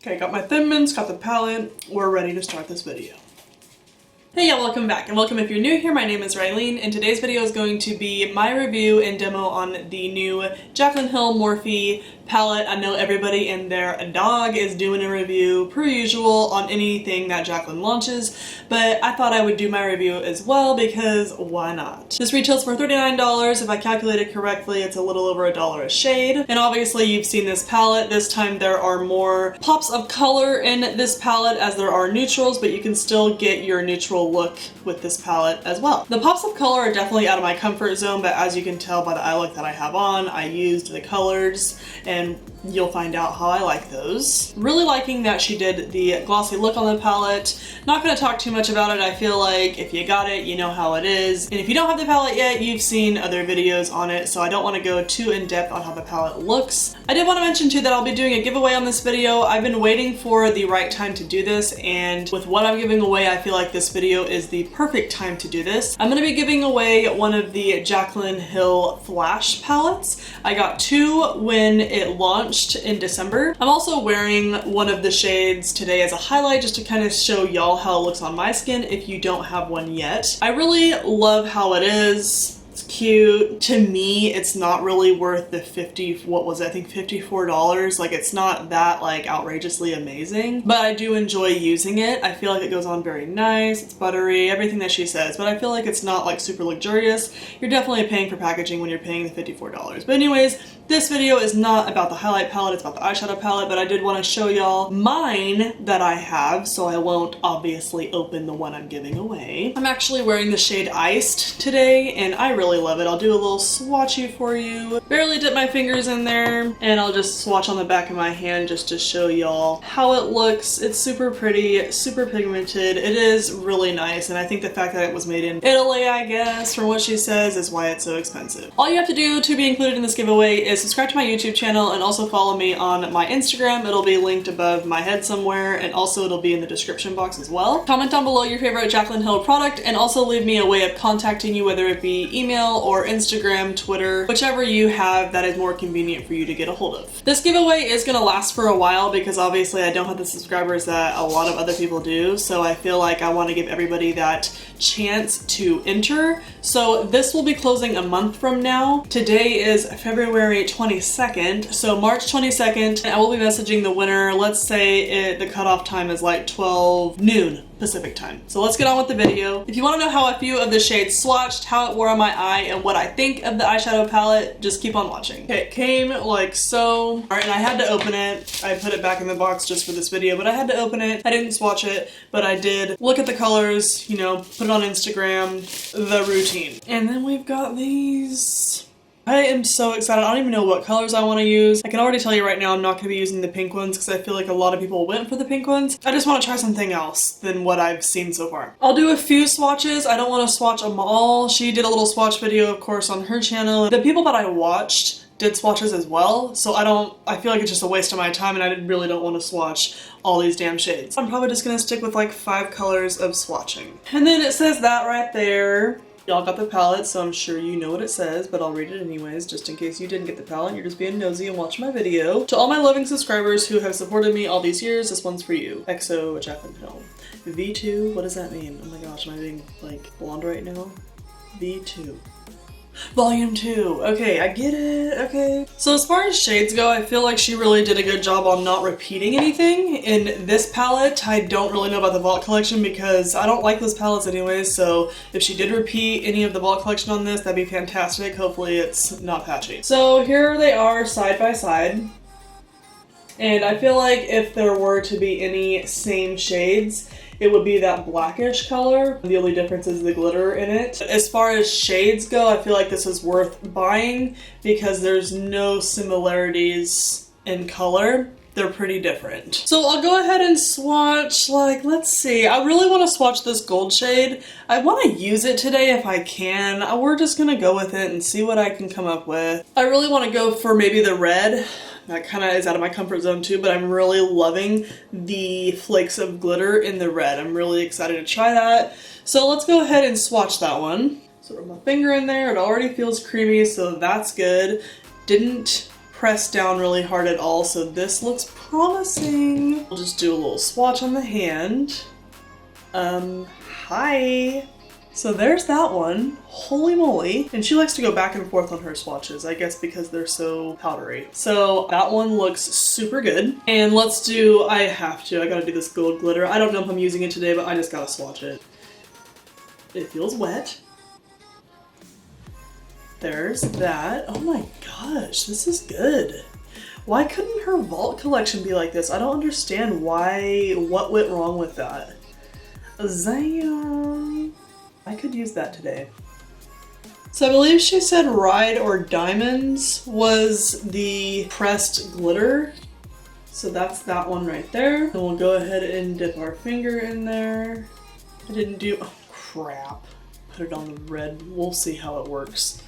Okay, got my Thin Mints, got the palette. We're ready to start this video. Hey y'all, welcome back, and welcome if you're new here. My name is Rylene, and today's video is going to be my review and demo on the new Jaclyn Hill Morphe palette. I know everybody and their dog is doing a review per usual on anything that Jaclyn launches, but I thought I would do my review as well because why not? This retails for $39. If I calculated correctly, it's a little over $1 a shade. And obviously you've seen this palette. This time there are more pops of color in this palette as there are neutrals, but you can still get your neutral look with this palette as well. The pops of color are definitely out of my comfort zone, but as you can tell by the eye look that I have on, I used the colors and you'll find out how I like those. Really liking that she did the glossy look on the palette. Not going to talk too much about it. I feel like if you got it, you know how it is. And if you don't have the palette yet, you've seen other videos on it, so I don't want to go too in depth on how the palette looks. I did want to mention too that I'll be doing a giveaway on this video. I've been waiting for the right time to do this, and with what I'm giving away, I feel like this video is the perfect time to do this. I'm going to be giving away one of the Jaclyn Hill Flash palettes. I got two when it launched in December. I'm also wearing one of the shades today as a highlight just to kind of show y'all how it looks on my skin if you don't have one yet. I really love how it is. It's cute. To me, it's not really worth the I think $54. Like, it's not that like outrageously amazing, but I do enjoy using it. I feel like it goes on very nice. It's buttery, everything that she says, but I feel like it's not like super luxurious. You're definitely paying for packaging when you're paying the $54. But anyways, this video is not about the highlight palette, it's about the eyeshadow palette, but I did want to show y'all mine that I have, so I won't obviously open the one I'm giving away. I'm actually wearing the shade Iced today, and I really love it. I'll do a little swatchy for you. Barely dip my fingers in there, and I'll just swatch on the back of my hand just to show y'all how it looks. It's super pretty, super pigmented. It is really nice, and I think the fact that it was made in Italy, I guess, from what she says, is why it's so expensive. All you have to do to be included in this giveaway is subscribe to my YouTube channel and also follow me on my Instagram. It'll be linked above my head somewhere, and also it'll be in the description box as well. Comment down below your favorite Jaclyn Hill product, and also leave me a way of contacting you, whether it be email or Instagram, Twitter, whichever you have that is more convenient for you to get a hold of. This giveaway is gonna last for a while because obviously I don't have the subscribers that a lot of other people do, so I feel like I want to give everybody that chance to enter. So this will be closing a month from now. Today is February 22nd, so March 22nd, I will be messaging the winner. Let's say the cutoff time is like 12 noon Pacific time. So let's get on with the video. If you want to know how a few of the shades swatched, how it wore on my eye, and what I think of the eyeshadow palette, just keep on watching. Okay, it came like so. Alright, and I had to open it. I put it back in the box just for this video, but I had to open it. I didn't swatch it, but I did look at the colors, you know, put it on Instagram, the routine. And then we've got these. I am so excited. I don't even know what colors I want to use. I can already tell you right now I'm not going to be using the pink ones because I feel like a lot of people went for the pink ones. I just want to try something else than what I've seen so far. I'll do a few swatches. I don't want to swatch them all. She did a little swatch video, of course, on her channel. The people that I watched did swatches as well, so I feel like it's just a waste of my time, and I really don't want to swatch all these damn shades. I'm probably just going to stick with like 5 colors of swatching. And then it says that right there. Y'all got the palette, so I'm sure you know what it says, but I'll read it anyways, just in case you didn't get the palette and you're just being nosy and watching my video. To all my loving subscribers who have supported me all these years, this one's for you. XO Jaclyn Hill. V2, what does that mean? Oh my gosh, am I being like blonde right now? V2. Volume 2. Okay, I get it. Okay. So as far as shades go, I feel like she really did a good job on not repeating anything. In this palette, I don't really know about the Vault collection because I don't like those palettes anyways, so if she did repeat any of the Vault collection on this, that'd be fantastic. Hopefully it's not patchy. So here they are side by side. And I feel like if there were to be any same shades, it would be that blackish color. The only difference is the glitter in it. As far as shades go, I feel like this is worth buying because there's no similarities in color. They're pretty different. So I'll go ahead and swatch, like, let's see. I really want to swatch this gold shade. I want to use it today if I can. We're just gonna go with it and see what I can come up with. I really want to go for maybe the red. That kind of is out of my comfort zone too, but I'm really loving the flakes of glitter in the red. I'm really excited to try that. So let's go ahead and swatch that one. So rub my finger in there. It already feels creamy, so that's good. Didn't pressed down really hard at all, so this looks promising. We'll just do a little swatch on the hand. Hi. So there's that one. Holy moly. And she likes to go back and forth on her swatches, I guess because they're so powdery. So that one looks super good. And let's do, I gotta do this gold glitter. I don't know if I'm using it today, but I just gotta swatch it. It feels wet. There's that. Oh my gosh, this is good. Why couldn't her vault collection be like this? I don't understand what went wrong with that. Zam. I could use that today. So I believe she said Ride or Diamonds was the pressed glitter. So that's that one right there. And we'll go ahead and dip our finger in there. I didn't do, oh crap. Put it on the red. We'll see how it works.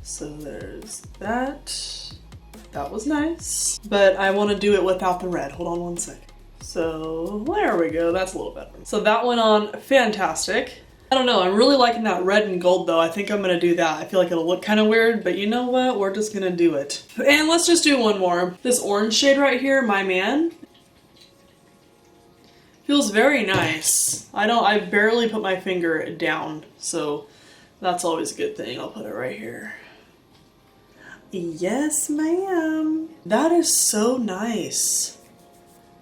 So there's that. That was nice. But I want to do it without the red. Hold on one sec. So there we go. That's a little better. So that went on fantastic. I don't know, I'm really liking that red and gold though. I think I'm gonna do that. I feel like it'll look kind of weird, but you know what? We're just gonna do it. And let's just do one more. This orange shade right here, My Man. Feels very nice. I barely put my finger down, so that's always a good thing. I'll put it right here. Yes, ma'am. That is so nice.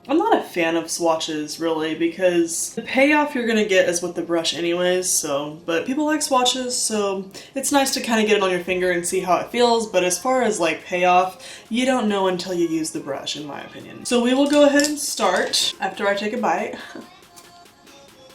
I'm not a fan of swatches really because the payoff you're gonna get is with the brush anyways, so, but people like swatches, so it's nice to kind of get it on your finger and see how it feels, but as far as like payoff, you don't know until you use the brush in my opinion. So we will go ahead and start after I take a bite.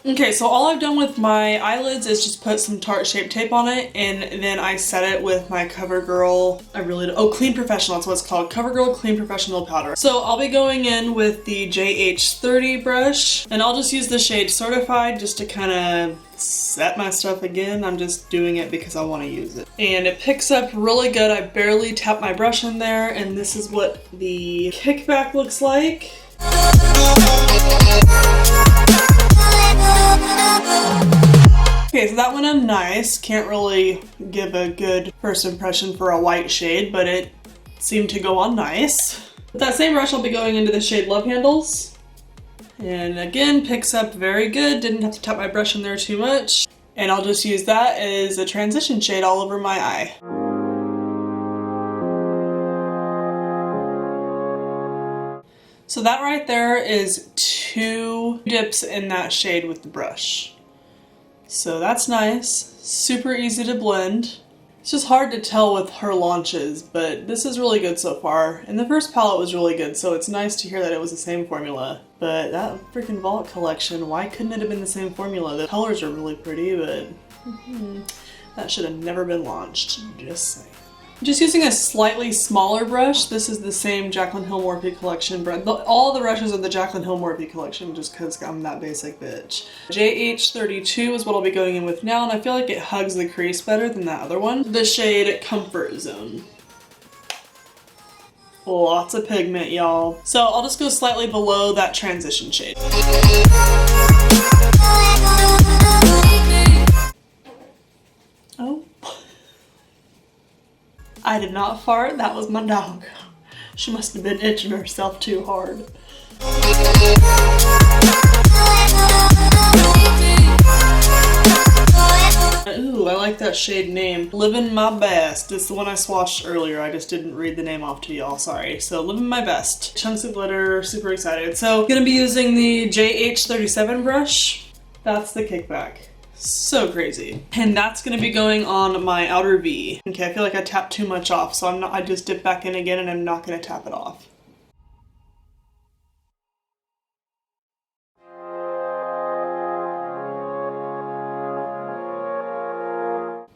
Okay, so all I've done with my eyelids is just put some Tarte Shape Tape on it, and then I set it with my CoverGirl, Clean Professional, that's what it's called, CoverGirl Clean Professional Powder. So I'll be going in with the JH30 brush, and I'll just use the shade Certified just to kind of set my stuff again. I'm just doing it because I want to use it. And it picks up really good. I barely tap my brush in there, and this is what the kickback looks like. Okay, so that went in nice. Can't really give a good first impression for a white shade, but it seemed to go on nice. With that same brush, I'll be going into the shade Love Handles. And again, picks up very good. Didn't have to tap my brush in there too much. And I'll just use that as a transition shade all over my eye. So that right there is 2 dips in that shade with the brush. So that's nice, super easy to blend. It's just hard to tell with her launches, but this is really good so far. And the first palette was really good, so it's nice to hear that it was the same formula. But that freaking Vault collection, why couldn't it have been the same formula? The colors are really pretty, but that should have never been launched, just saying. I'm just using a slightly smaller brush. This is the same Jaclyn Hill Morphe collection brand. All the brushes of the Jaclyn Hill Morphe collection just because I'm that basic bitch. JH32 is what I'll be going in with now, and I feel like it hugs the crease better than that other one. The shade Comfort Zone. Lots of pigment, y'all. So I'll just go slightly below that transition shade. Oh. I did not fart, that was my dog. She must have been itching herself too hard. Ooh, I like that shade name. Living My Best. It's the one I swatched earlier. I just didn't read the name off to y'all, sorry. So Living My Best. Chunks of glitter, super excited. So gonna be using the JH37 brush. That's the kickback. So crazy. And that's gonna be going on my outer V. Okay, I feel like I tapped too much off, so I just dip back in again and I'm not gonna tap it off.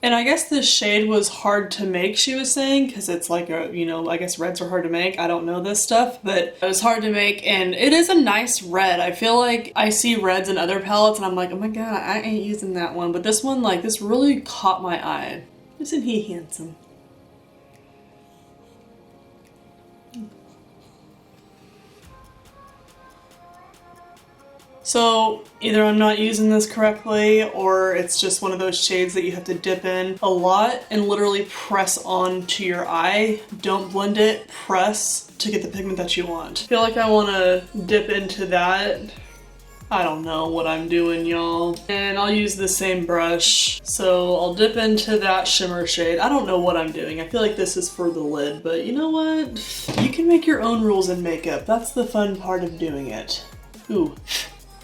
And I guess this shade was hard to make, she was saying, because it's like a, you know, I guess reds are hard to make. I don't know this stuff, but it was hard to make, and it is a nice red. I feel like I see reds in other palettes and I'm like, oh my god, I ain't using that one. But this one, like, this really caught my eye. Isn't he handsome? So either I'm not using this correctly or it's just one of those shades that you have to dip in a lot and literally press onto your eye. Don't blend it, press to get the pigment that you want. I feel like I want to dip into that. I don't know what I'm doing, y'all. And I'll use the same brush. So I'll dip into that shimmer shade. I don't know what I'm doing. I feel like this is for the lid, but you know what? You can make your own rules in makeup. That's the fun part of doing it. Ooh,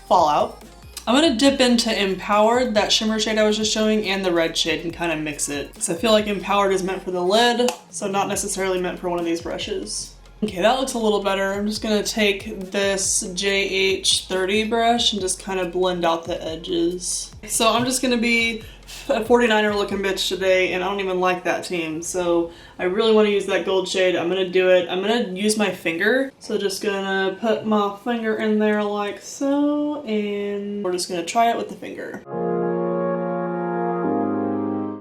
fallout. I'm gonna dip into Empowered, that shimmer shade I was just showing, and the red shade and kind of mix it. So I feel like Empowered is meant for the lid, so not necessarily meant for one of these brushes. Okay, that looks a little better. I'm just gonna take this JH30 brush and just kind of blend out the edges. So I'm just gonna be a 49er looking bitch today, and I don't even like that team. So I really wanna use that gold shade. I'm gonna do it. I'm gonna use my finger. So just gonna put my finger in there like so, and we're just gonna try it with the finger.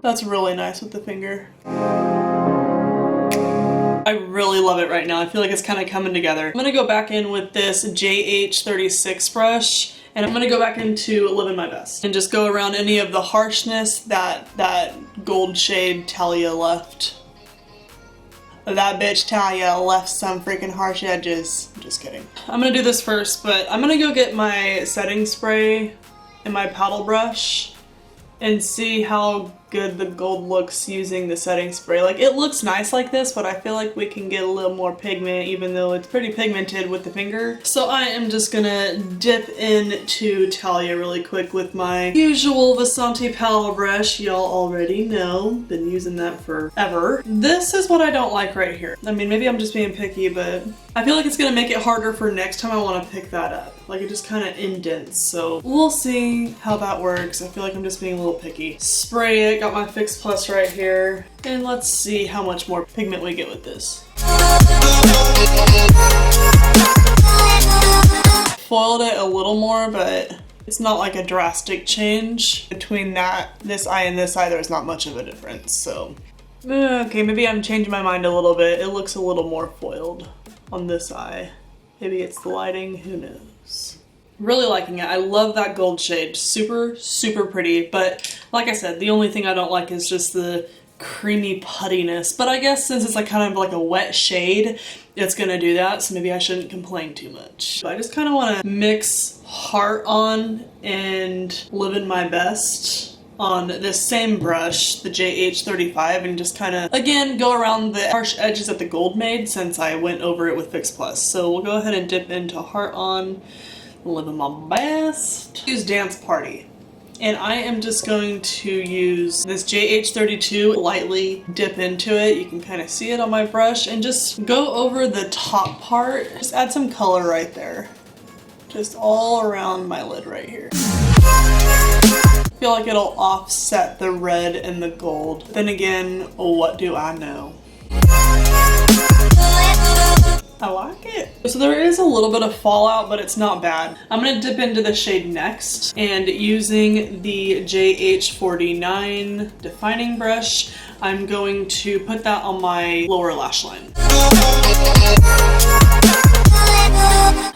That's really nice with the finger. I really love it right now. I feel like it's kind of coming together. I'm gonna go back in with this JH36 brush, and I'm gonna go back into Living My Best and just go around any of the harshness that gold shade Talia left. That bitch Talia left some freaking harsh edges. I'm just kidding. I'm gonna do this first, but I'm gonna go get my setting spray and my paddle brush and see how good the gold looks using the setting spray. Like, it looks nice like this, but I feel like we can get a little more pigment even though it's pretty pigmented with the finger. So I am just gonna dip into Talia really quick with my usual Vasanti paddle brush. Y'all already know, been using that forever. This is what I don't like right here. I mean, maybe I'm just being picky, but I feel like it's gonna make it harder for next time I wanna pick that up. Like, it just kind of indents, so we'll see how that works. I feel like I'm just being a little picky. Spray it, got my Fix Plus right here, and let's see how much more pigment we get with this. Foiled it a little more, but it's not like a drastic change. Between this eye and this eye, there's not much of a difference, so. Okay, maybe I'm changing my mind a little bit. It looks a little more foiled on this eye. Maybe it's the lighting, who knows. Really liking it. I love that gold shade. Super, super pretty, but like I said, the only thing I don't like is just the creamy puttiness. But I guess since it's like kind of like a wet shade, it's gonna do that, so maybe I shouldn't complain too much. But I just kind of want to mix Heart On and Living My Best on this same brush, the JH35, and just kind of, again, go around the harsh edges that the gold made since I went over it with Fix Plus. So we'll go ahead and dip into Heart On, Living My Best. Use Dance Party. And I am just going to use this JH32, lightly dip into it. You can kind of see it on my brush, and just go over the top part. Just add some color right there. Just all around my lid right here. I feel like it'll offset the red and the gold. Then again, what do I know? I like it. So there is a little bit of fallout, but it's not bad. I'm gonna dip into the shade Next, and using the JH49 defining brush, I'm going to put that on my lower lash line.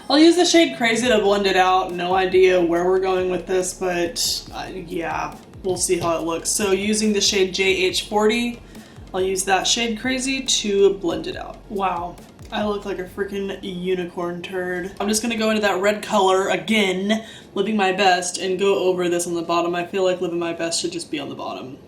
I'll use the shade Crazy to blend it out. No idea where we're going with this, but yeah, we'll see how it looks. So using the shade JH40, I'll use that shade Crazy to blend it out. Wow. I look like a freaking unicorn turd. I'm just gonna go into that red color again, Living My Best, and go over this on the bottom. I feel like Living My Best should just be on the bottom.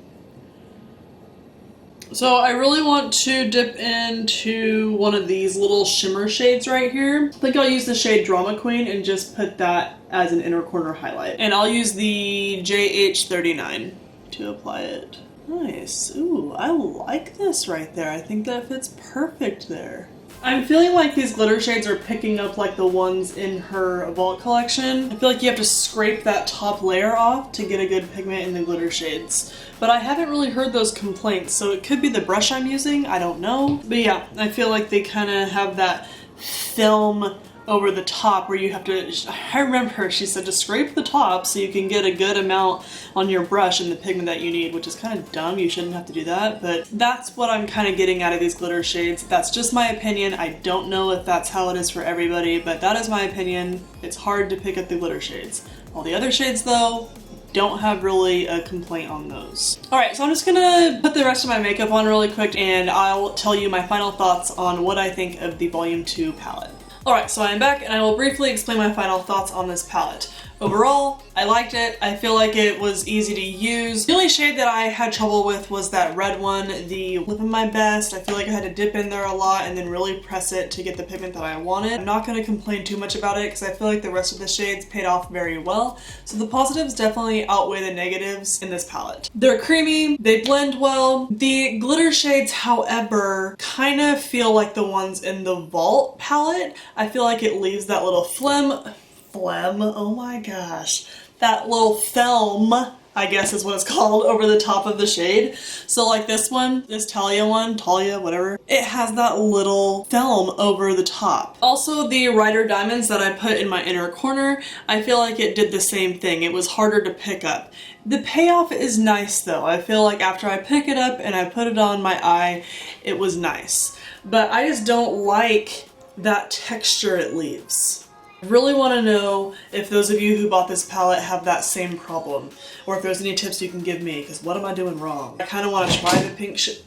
So I really want to dip into one of these little shimmer shades right here. I think I'll use the shade Drama Queen and just put that as an inner corner highlight. And I'll use the JH39 to apply it. Nice. Ooh, I like this right there. I think that fits perfect there. I'm feeling like these glitter shades are picking up like the ones in her Vault collection. I feel like you have to scrape that top layer off to get a good pigment in the glitter shades. But I haven't really heard those complaints, so it could be the brush I'm using, I don't know. But yeah, I feel like they kind of have that film over the top where you have to, I remember she said to scrape the top so you can get a good amount on your brush and the pigment that you need, which is kind of dumb. You shouldn't have to do that, but that's what I'm kind of getting out of these glitter shades. That's just my opinion. I don't know if that's how it is for everybody, but that is my opinion. It's hard to pick up the glitter shades. All the other shades though, don't have really a complaint on those. Alright, so I'm just gonna put the rest of my makeup on really quick and I'll tell you my final thoughts on what I think of the Volume 2 palette. Alright, so I'm back and I will briefly explain my final thoughts on this palette. Overall, I liked it. I feel like it was easy to use. The only shade that I had trouble with was that red one, the Lip of My Best. I feel like I had to dip in there a lot and then really press it to get the pigment that I wanted. I'm not going to complain too much about it because I feel like the rest of the shades paid off very well. So the positives definitely outweigh the negatives in this palette. They're creamy, they blend well. The glitter shades, however, kind of feel like the ones in the Vault palette. I feel like it leaves that little phlegm, oh my gosh, that little film, I guess is what it's called, over the top of the shade. So like this one, this Talia one, whatever, it has that little film over the top. Also the Rider Diamonds that I put in my inner corner, I feel like it did the same thing. It was harder to pick up. The payoff is nice though. I feel like after I pick it up and I put it on my eye, it was nice. But I just don't like that texture it leaves. I really want to know if those of you who bought this palette have that same problem, or if there's any tips you can give me, because what am I doing wrong? I kind of want to try the pink shit.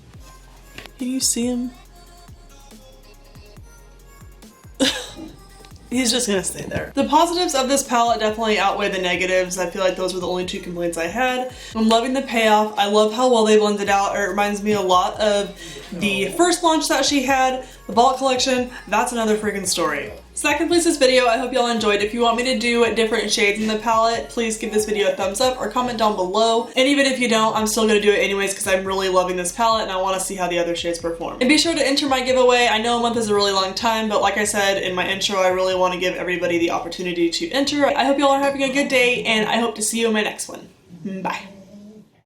Can you see him? He's just gonna stay there. The positives of this palette definitely outweigh the negatives. I feel like those were the only two complaints I had. I'm loving the payoff. I love how well they blended out. It reminds me a lot of the first launch that she had, the Vault collection. That's another freaking story. So that completes this video. I hope y'all enjoyed. If you want me to do different shades in the palette, please give this video a thumbs up or comment down below. And even if you don't, I'm still gonna do it anyways because I'm really loving this palette and I want to see how the other shades perform. And be sure to enter my giveaway. I know a month is a really long time, but like I said in my intro, I really want to give everybody the opportunity to enter. I hope y'all are having a good day and I hope to see you in my next one. Bye.